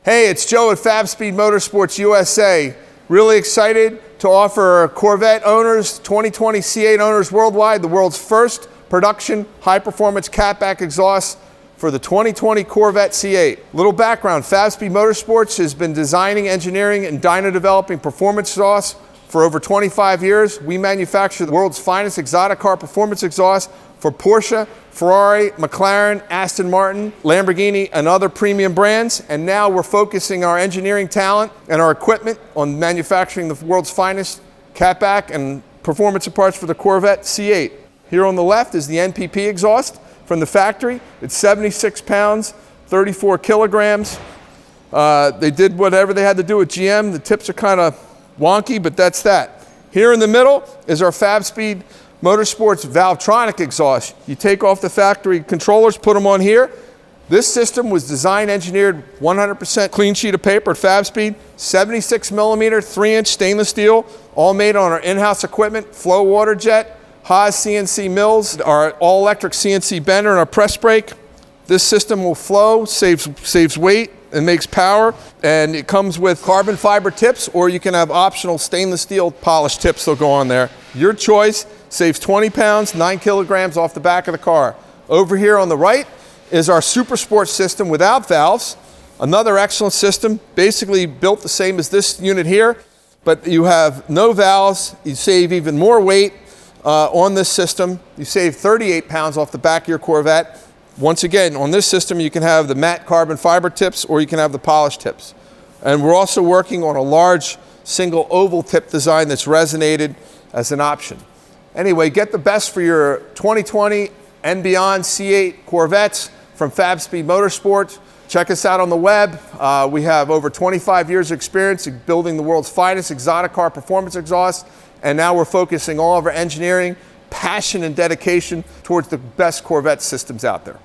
Hey, it's Joe at Fabspeed Motorsports USA. Really excited to offer Corvette owners, 2020 C8 owners worldwide, the world's first production high-performance catback exhaust for the 2020 Corvette C8. Little background, Fabspeed Motorsports has been designing, engineering, and dyno developing performance exhausts for over 25 years. We manufacture the world's finest exotic car performance exhaust for Porsche, Ferrari, McLaren, Aston Martin, Lamborghini, and other premium brands. And now we're focusing our engineering talent and our equipment on manufacturing the world's finest catback and performance parts for the Corvette C8. Here on the left is the NPP exhaust from the factory. It's 76 pounds, 34 kilograms. They did whatever they had to do with GM. The tips are kind of wonky, but that's that. Here in the middle is our Fabspeed Motorsports VALVETRONIC exhaust. You take off the factory controllers, put them on here. This system was designed, engineered 100% clean sheet of paper at Fabspeed, 76 millimeter, 3-inch stainless steel, all made on our in-house equipment, flow water jet, Haas CNC mills, our all-electric CNC bender, and our press brake. This system will flow, saves weight, and makes power, and it comes with carbon fiber tips, or you can have optional stainless steel polished tips that'll go on there. Your choice. Saves 20 pounds, 9 kilograms off the back of the car. Over here on the right is our Supersport system without valves. Another excellent system, basically built the same as this unit here, but you have no valves. You save even more weight on this system. You save 38 pounds off the back of your Corvette. Once again, on this system, you can have the matte carbon fiber tips, or you can have the polished tips. And we're also working on a large single oval tip design that's resonated as an option. Anyway, get the best for your 2020 and beyond C8 Corvettes from Fabspeed Motorsport. Check us out on the web. We have over 25 years of experience in building the world's finest exotic car performance exhaust, and now we're focusing all of our engineering, passion, and dedication towards the best Corvette systems out there.